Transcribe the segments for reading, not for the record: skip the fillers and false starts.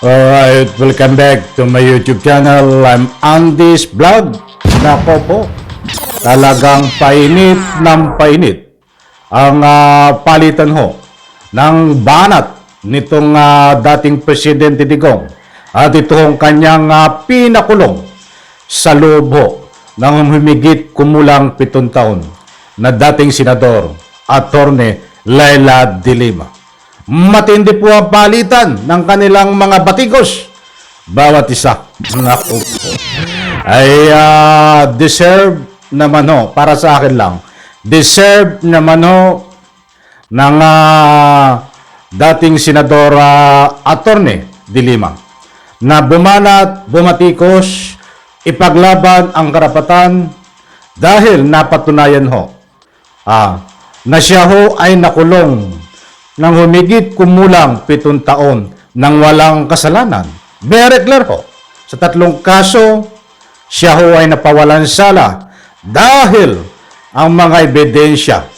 Alright, welcome back to my YouTube channel. I'm Andy's Vlog. Nako po, talagang painit ng painit ang palitan ho ng banat nitong dating Presidente Digong at itong kanyang pinakulong sa loob ho ng humigit kumulang 7 taon na dating Senador Atty. Leila de Lima. Matindi po ang palitan ng kanilang mga batikos. Bawat isa, naku po, ay deserve naman ho, para sa akin lang, deserve naman ho ng dating Senador Atty. de Lima na bumanat, bumatikos, ipaglaban ang karapatan dahil napatunayan ho na siya ho ay nakulong ng humigit kumulang 7 taon nang walang kasalanan. Very clear ho. Sa 3 kaso, siya ho ay napawalan sala dahil ang mga ebidensya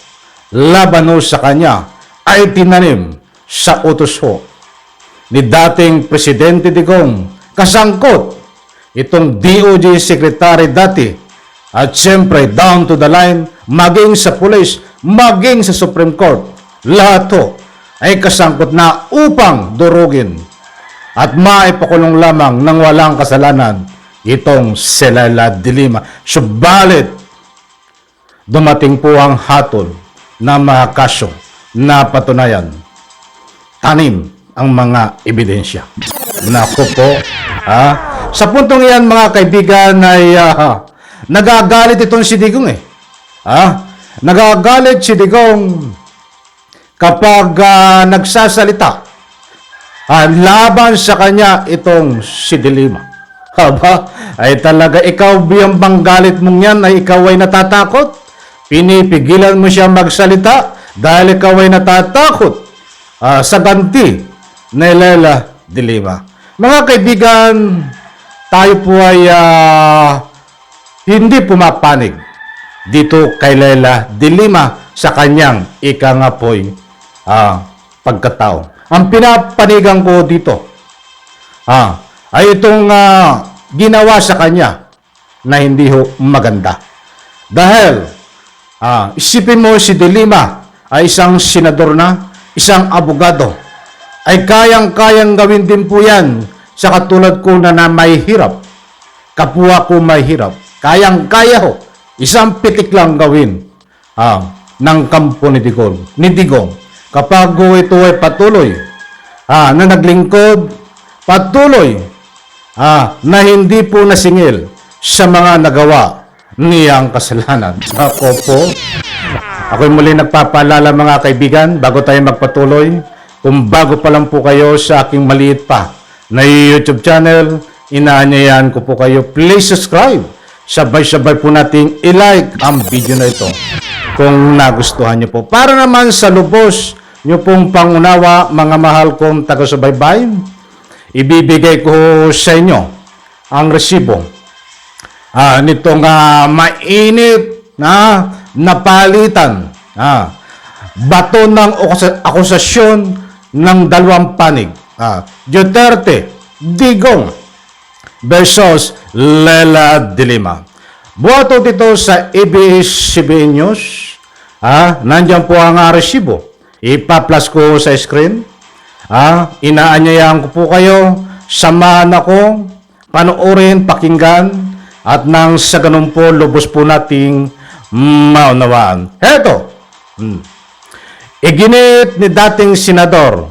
laban ho sa kanya ay tinanim sa utos ho ni dating Presidente Digong, kasangkot itong DOJ Secretary dati at siyempre down to the line, maging sa police, maging sa Supreme Court, lahat ho ay kasangkot na upang durugin at maipakulong lamang ng walang kasalanan itong si Leila de Lima. Subalit, dumating po ang hatol na mga kaso na patunayan. Tanim ang mga ebidensya. Naku po, sa puntong iyan mga kaibigan ay nagagalit itong si Digong Nagagalit si Digong kapag nagsasalita laban sa kanya itong si de Lima. Haba, ay talaga ikaw biyang galit mong yan ay ikaw ay natatakot? Pinipigilan mo siya magsalita dahil ikaw ay natatakot sa ganti ni Leila de Lima. Mga kaibigan, tayo po ay hindi pumapanig dito kay Leila de Lima sa kanyang ikangapoy pagkatao. Ang pinapanigan ko dito ay itong ginawa sa kanya na hindi ho maganda. Dahil isipin mo si de Lima ay isang senador na, isang abogado, ay kayang-kayang gawin din po yan sa katulad ko na may hirap. Kapwa ko may hirap. Kayang-kaya ho. Isang pitik lang gawin ng kampo ni Digong. Kapag ito ay patuloy na naglingkod, patuloy na hindi po nasingil sa mga nagawa niyang kasalanan. Ako po, ako'y muli nagpapaalala mga kaibigan, bago tayo magpatuloy, kung bago pa lang po kayo sa aking maliit pa na YouTube channel, inaanyayahan ko po kayo, please subscribe. Sabay-sabay po nating i-like ang video na ito kung nagustuhan nyo po. Para naman sa lubos nyo pong pangunawa, mga mahal kong taga-subaybay, ibibigay ko sa inyo ang resibo nitong mainit na napalitan, bato ng akusasyon ng 2 panig, Duterte, Digong versus Leila de Lima. Buhato dito sa ABS-CBN News. Nandiyan po ang resibo. Ipa-plus ko sa screen. Inaanyayahan ko po kayo, samahan ako, panoorin, pakinggan, at nang sa ganun po, lubos po nating maunawaan. Heto, iginit ni dating Senador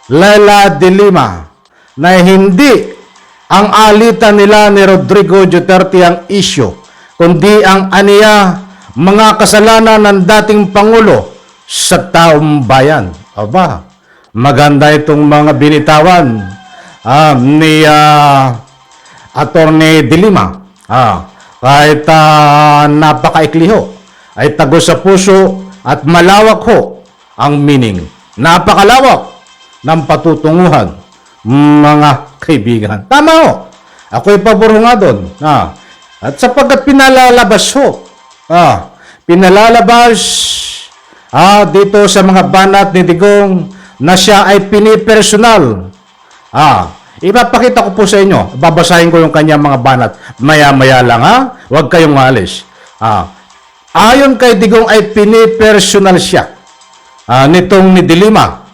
Leila de Lima na hindi ang alitan nila ni Rodrigo Duterte ang isyu, kundi ang aniya mga kasalanan ng dating Pangulo sa taong bayan. Aba, maganda itong mga binitawan ni Atty. de Lima. Kahit napakaikli ho, ay tago sa puso at malawak ho ang meaning. Napakalawak ng patutunguhan, mga kaibigan. Tama ho. Ako'y pabor nga doon. At sapagkat pinalalabas ho, pinalalabas dito sa mga banat ni Digong na siya ay pinipersonal Ipapakita ko po sa inyo. Babasahin ko yung kanyang mga banat. Maya-maya lang ha. Huwag kayong maalis. Ayon kay Digong ay pinipersonal siya nitong ni Dilima.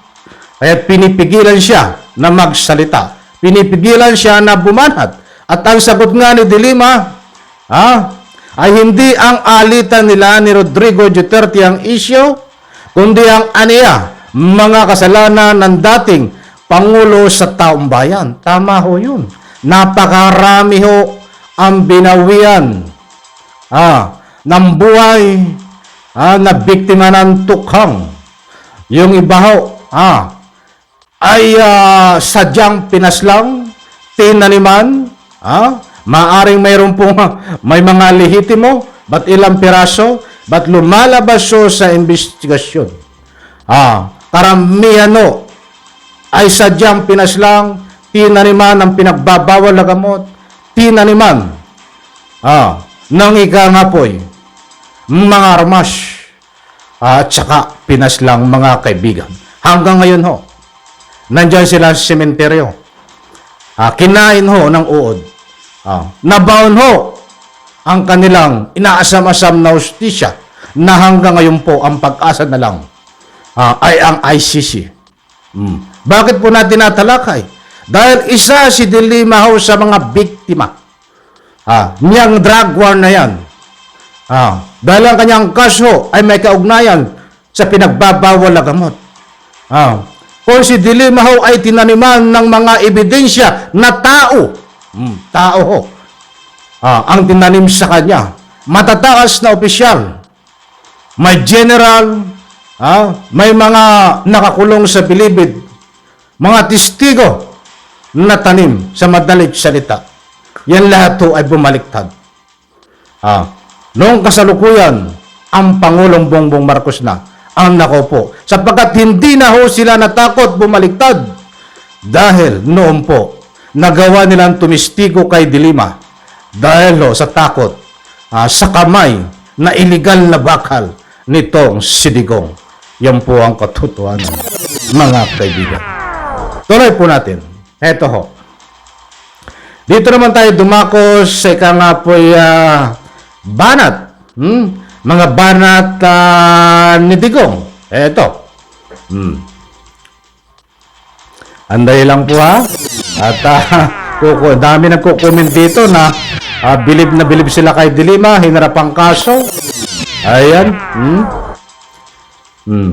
Kaya pinipigilan siya na magsalita. Pinipigilan siya na bumanat. At ang sagot nga ni Dilima ay hindi ang alitan nila ni Rodrigo Duterte ang isyo, kundi ang aniya, mga kasalanan ng dating Pangulo sa taong bayan. Tama ho yun. Napakarami ho ang binawian ng buhay na biktima ng tukhang. Yung iba ho ay sadyang pinaslang, tinaniman, maaring mayroon pong may mga lehitimo, ba't ilang piraso, ba't lumalabas ho sa investigasyon. Karamihan ho ay sadyang pinaslang, tinaniman ng pinagbabawal na gamot, tinaniman ng ikangapoy, mga armas, at saka pinaslang mga kaibigan. Hanggang ngayon ho, nandyan sila sa sementeryo. Kinain ho ng uod. Nabaon ho ang kanilang inaasam-asam na hustisya na hanggang ngayon po ang pag-asa na lang ay ang ICC. Bakit po natin natalakay? Dahil isa si Dilima ho sa mga biktima niyang drug war na yan. Dahil ang kanyang kaso ay may kaugnayan sa pinagbabawal na gamot. Kung si Dilima ho ay tinaniman ng mga ebidensya na tao ho, ang tinanim sa kanya, matataas na opisyal, may general, may mga nakakulong sa bilibid, mga testigo na tanim sa madalit salita. Yan lahat ho ay bumaliktad. Noong kasalukuyan, ang Pangulong Bongbong Marcos na ang nakaupo. Sapagkat hindi na ho sila natakot bumaliktad. Dahil noon po, nagawa nilang tumistigo kay Dilima. Dahil ho sa takot, sa kamay na iligal na bakal nitong si Digong. Yan po ang katotohanan, mga kaibigan. Tuloy po natin. Eto ho. Dito naman tayo dumakos sa nga po banat. Mga banat ni Digong. Eto. Anday lang po ha. At dami nagko-comment dito na bilib na bilib sila kay Dilima, hinarap ang kaso. Ayan.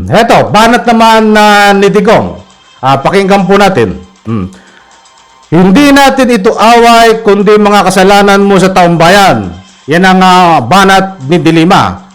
Eto, banat naman ni Digong. Pakinggan po natin. Hindi natin ito away, kundi mga kasalanan mo sa taong bayan. Yan ang banat ni Dilima.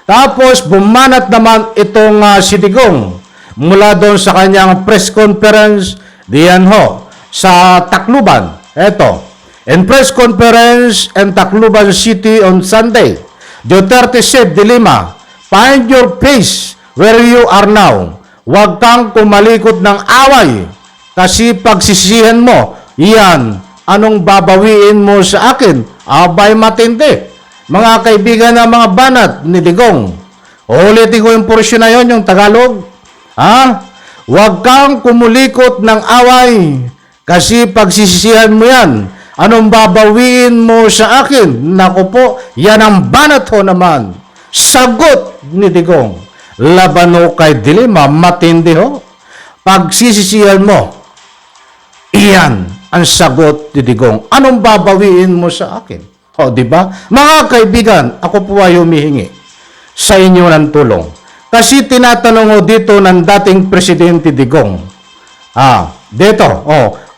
Tapos, bumanat naman itong si Digong mula doon sa kanyang press conference diyan ho, sa Tacloban. Eto, in press conference in Tacloban City on Sunday, Duterte said, Dilima, find your place where you are now. Huwag kang kumalikot ng away kasi pagsisihan mo, iyan, anong babawiin mo sa akin? Abay matindi. Mga kaibigan ng mga banat ni Digong. Ulitin ko yung portion na yun, yung Tagalog. Huwag kang kumulikot ng away kasi pagsisihan mo yan. Anong babawiin mo sa akin? Naku po, yan ang banat ho naman. Sagot ni Digong. Laban ho kay Dilima, matindi ho. Pagsisisihan mo, iyan ang sagot ni Digong. Anong babawiin mo sa akin? Di ba? Mga kaibigan, ako po ay humihingi sa inyo ng tulong. Kasi tinatanong ho dito ng dating Presidente Digong. Dito,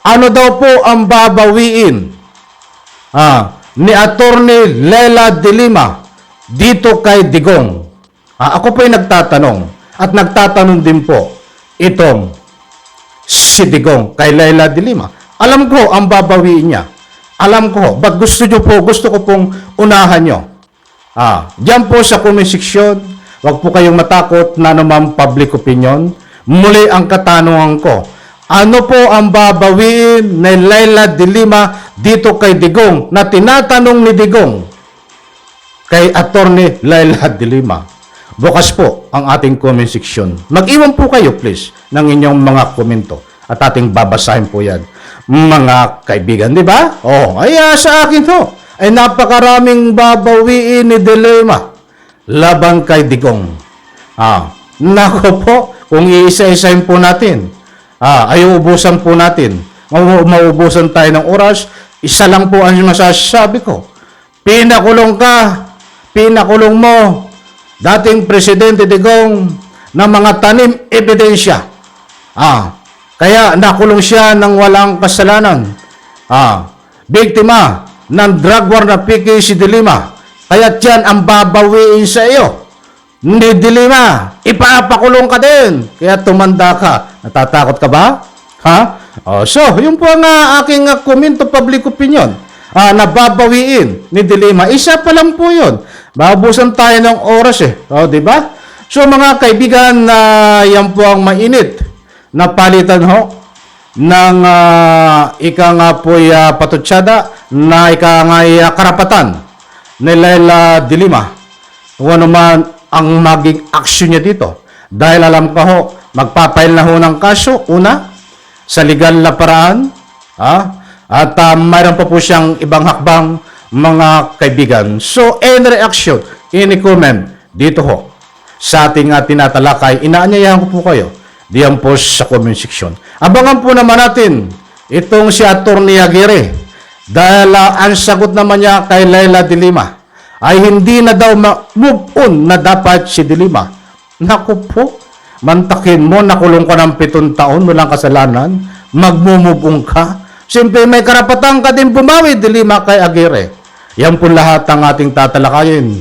ano daw po ang babawiin ni Attorney Leila de Lima dito kay Digong? Ako po ay nagtatanong at nagtatanong din po itong si Digong kay Leila de Lima. Alam ko ang babawiin niya. Alam ko, ba't gusto ko pong unahan nyo. Diyan po sa comment section, huwag po kayong matakot na naman public opinion. Muli ang katanungan ko, ano po ang babawiin ni Leila de Lima dito kay Digong na tinatanong ni Digong kay Attorney Leila de Lima? Bukas po ang ating comment section. Mag-iwan po kayo please ng inyong mga komento. At ating babasahin po yan. Mga kaibigan, di ba? Ay sa akin to ay napakaraming babawiin ni Dilema laban kay Digong. Nako po, kung iisa-isahin po natin, ay uubusan po natin. Mauubusan tayo ng oras. Isa lang po ang masasabi ko. Pinakulong ka, pinakulong mo, dating Presidente Digong ng mga tanim ebidensya. Kaya nakulong siya ng walang kasalanan. Biktima ng drug war na PK si Dilima. Kaya yan ang babawiin sa iyo. Ni Dilima, ipapakulong ka din. Kaya tumanda ka. Natatakot ka ba? So, yun po ang aking comment to public opinion. Nababawiin ni Dilima. Isa pa lang po yun. Mabusan tayo ng oras di ba? So mga kaibigan, yan po ang mainit na palitan ho ng ika nga po'y patutsada na ika nga'y karapatan ni Leila Dilima. Kung ano man ang maging aksyon niya dito. Dahil alam ko ho, magpapail na ho ng kaso, una, sa legal na paraan, at mayroon pa po siyang ibang hakbang, mga kaibigan. So, any reaction, any comment, dito ho, sa ating tinatalakay, inaanyayahan ko po kayo, diyan po sa comment section. Abangan po naman natin, itong si Atty. Aguirre, dahil ang sagot naman niya kay Leila Dilima, ay hindi na daw move on na dapat si Dilima. Naku po, mantakin mo, nakulong ka ng 7 taon, walang kasalanan, magmumove on ka. Siyempre, may karapatan ka din bumawi, Dilima, kay Aguirre. Yan po lahat ang ating tatalakayin.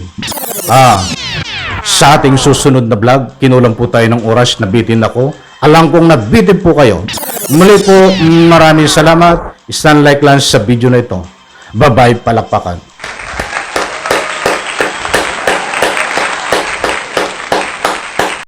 Sa ating susunod na vlog, kinulang po tayo ng oras, nabitin ako. Alam kong nabitin po kayo. Muli po, maraming salamat. Isang like lang sa video na ito. Bye-bye, palakpakan.